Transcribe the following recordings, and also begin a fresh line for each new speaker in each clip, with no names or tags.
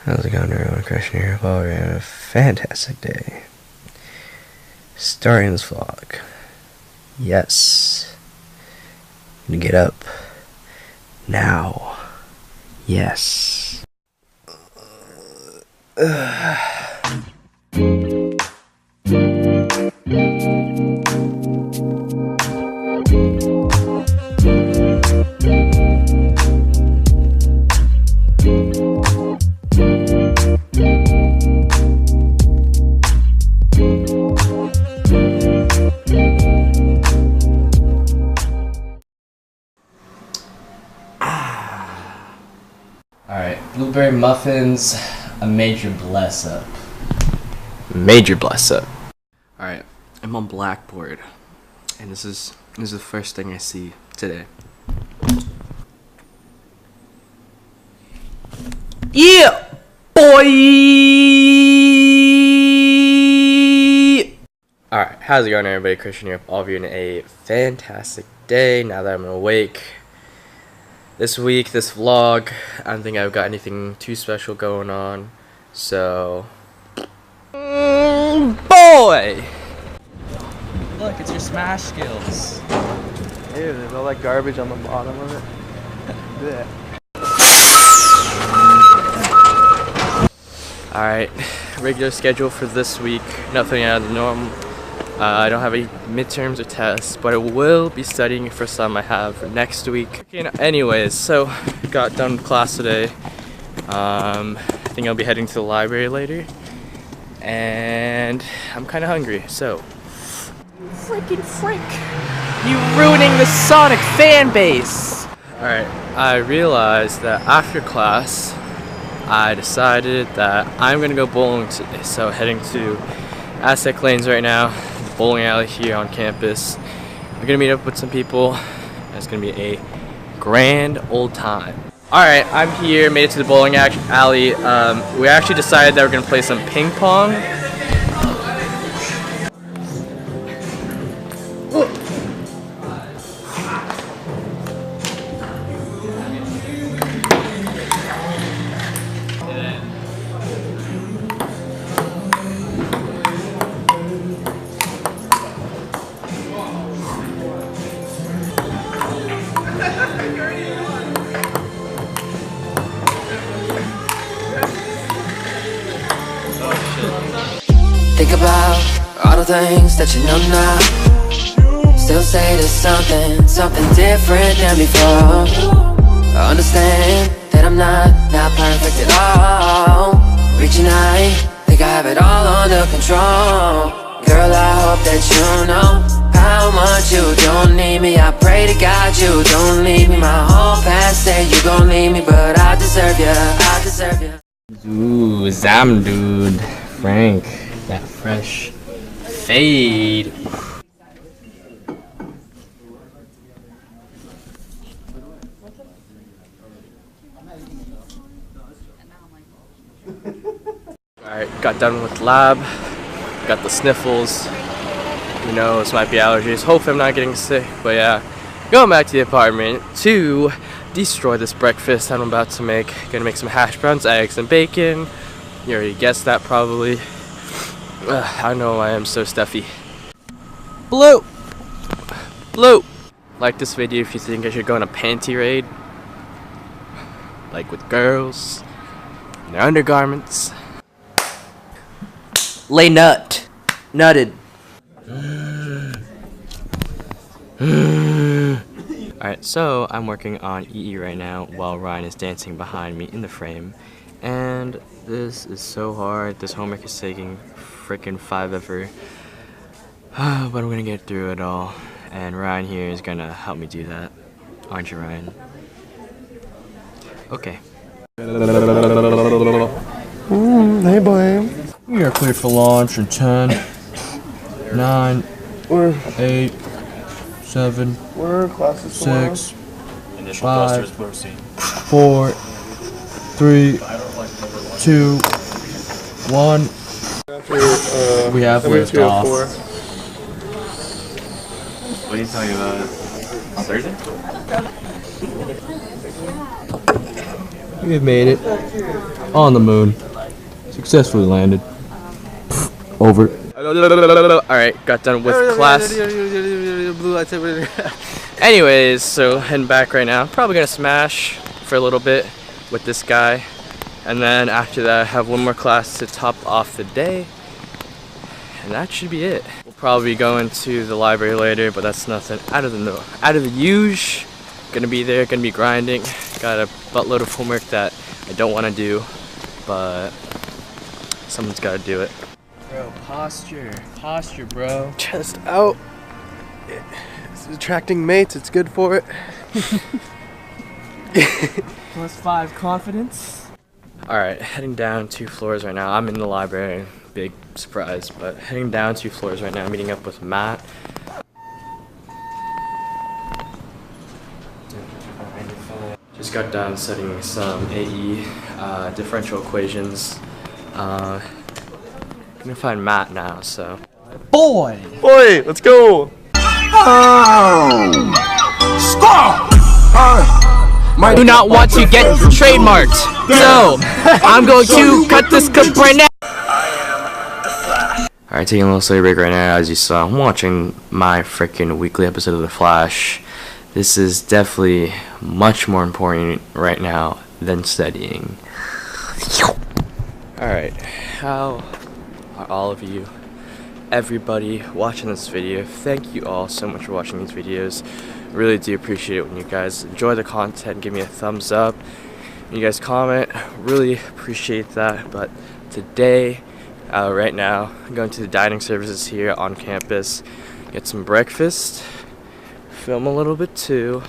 How's it going, everyone? Christian here. Well, we're having a fantastic day. Starting this vlog. Yes. I'm gonna get up. Now. Yes.
Alright, blueberry muffins, a major bless up.
Major bless up. Alright, I'm on Blackboard. And this is the first thing I see today. Yeah! Boy! Alright, how's it going, everybody? Christian here. All of you in a fantastic day now that I'm awake. This week, this vlog, I don't think I've got anything too special going on, so... boy!
Look, it's your Smash skills.
Ew, there's all that garbage on the bottom of it. Blech.
Alright, regular schedule for this week, nothing out of the norm. I don't have any midterms or tests, but I will be studying for some I have next week. Okay, anyways, so got done with class today. I think I'll be heading to the library later. And I'm kind of hungry, so... Freaking frick! You ruining the Sonic fan base! Alright, I realized that after class, I decided that I'm gonna go bowling today. So heading to Aztec Lanes right now. Bowling alley here on campus. We're gonna meet up with some people. It's gonna be a grand old time. Alright, I'm here, made it to the bowling alley. We actually decided that we're gonna play some ping pong.
Think about all the things that you know now. Still say there's something different than before. I understand that I'm not perfect at all. Reaching out, think I have it all under control. Girl, I hope that you know how much you don't need me. I pray to God you don't leave me. My whole past say you gon' leave me, but I deserve ya, I deserve ya.
Ooh, Zam dude, Frank, that fresh fade. Alright, got done with lab, got the sniffles, who knows, might be allergies, hopefully I'm not getting sick, but yeah, going back to the apartment to destroy this breakfast I'm about to make. Gonna make some hash browns, eggs, and bacon. You already guessed that probably. I don't know why I'm so stuffy. Blue! Blue! Like this video if you think I should go on a panty raid. Like with girls, in their undergarments. Lay nut. Nutted. Alright, so I'm working on EE right now while Ryan is dancing behind me in the frame. And this is so hard. This homework is taking freaking 5 ever. But I'm gonna get through it all. And Ryan here is gonna help me do that. Aren't you, Ryan? Okay.
Hey, boy.
We are clear for launch in 10, 9, 8, 7,
Where are classes tomorrow?
6, 5, 4, 3, 2, 1. We have left off.
What are you talking about? On Thursday?
We've made it. On the moon. Successfully landed. Over. Alright, got done with class. Anyways, so heading back right now. Probably gonna smash for a little bit with this guy. And then after that, I have one more class to top off the day. And that should be it. We'll probably be going to the library later, but that's nothing out of the usual. Gonna be there, gonna be grinding. Got a buttload of homework that I don't want to do, but someone's gotta do it. Bro, posture, bro.
Chest out. It's attracting mates. It's good for it.
+5 confidence.
Alright, heading down 2 floors right now. I'm in the library, big surprise, but heading down 2 floors right now, meeting up with Matt. Just got done studying some AE, differential equations. Gonna find Matt now, so.
Boy!
Boy, let's go.
I do not want to get trademarked, so I'm going to cut this clip right now. Alright, taking a little study break right now. As you saw, I'm watching my freaking weekly episode of The Flash. This is definitely much more important right now than studying. Alright, how are all of you, everybody watching this video? Thank you all so much for watching these videos. Really do appreciate it when you guys enjoy the content, give me a thumbs up, when you guys comment, really appreciate that. But today, right now, I'm going to the dining services here on campus, get some breakfast, film a little bit too,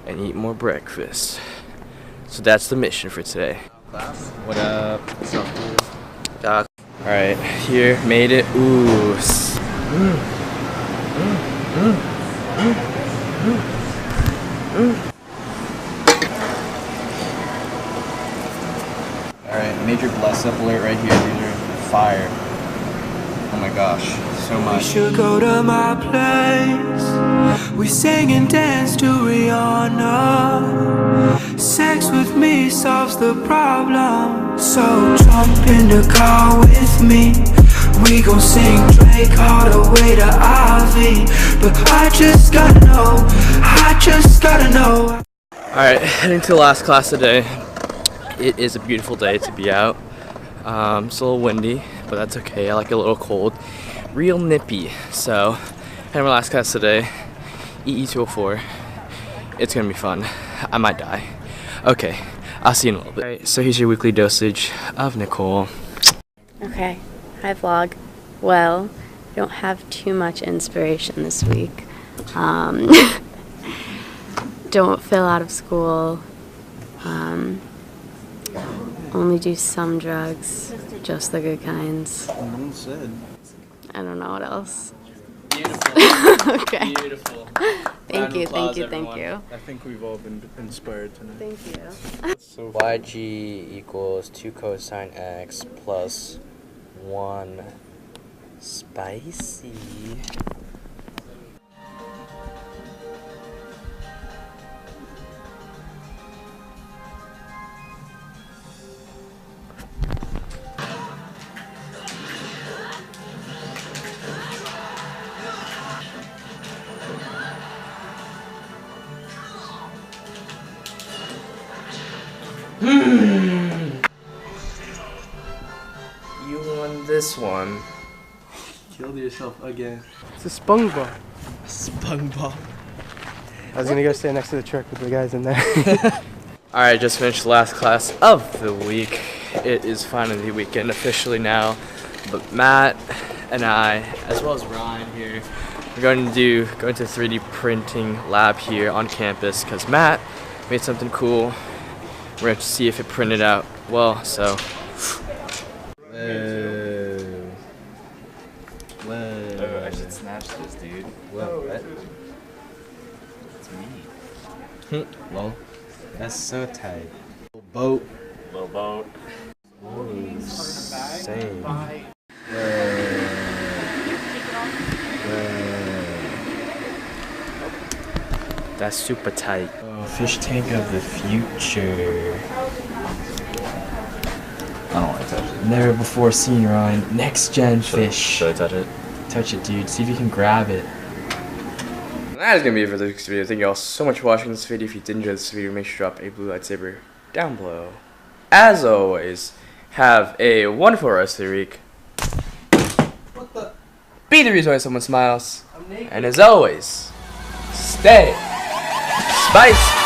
and eat more breakfast. So that's the mission for today.
What up? What's up, dude?
Alright, here, made it. Ooh.
Alright, major bless up alert right here. These are fire. Oh my gosh, so much.
We should go to my place. We sing and dance to Rihanna. Sex with me solves the problem. So jump in the car with me. We gon' sing Drake all the way to Ivy. But I just gotta know.
Alright, heading to the last class today. It is a beautiful day to be out. It's a little windy, but that's okay. I like it a little cold. Real nippy. So, heading to my last class today. EE204. It's gonna be fun. I might die. Okay, I'll see you in a little bit. Alright, so here's your weekly dosage of Nicole.
Okay, hi vlog. Well, I don't have too much inspiration this week. Don't fail out of school. Only do some drugs, just the good kinds.
No said.
I don't know what else.
Beautiful.
Okay.
Beautiful.
Thank you.
I think we've all been inspired tonight.
Thank you.
So
YG equals 2 cosine x plus 1 spicy. You won this one.
killed yourself again. It's a SpongeBob.
SpongeBob.
I was gonna go stand next to the truck with the guys in there.
Alright, just finished the last class of the week. It is finally the weekend officially now. But Matt and I, as well as Ryan here, we're going to 3D printing lab here on campus because Matt made something cool. We're going to see if it printed out well, so.
Oh, I should snatch this, dude. What? It's me.
Lol.
That's so tight.
Boat.
Little boat.
Ooh, same. That's super tight.
Oh, fish tank of the future.
I don't want to touch it.
Never before seen, Ryan. Next gen fish.
Should I touch it?
Touch it, dude. See if you can grab it.
That is gonna be it for this video. Thank you all so much for watching this video. If you did enjoy this video, make sure to drop a blue lightsaber down below. As always, have a wonderful rest of your week.
What the?
Be the reason why someone smiles. And as always, stay spicy.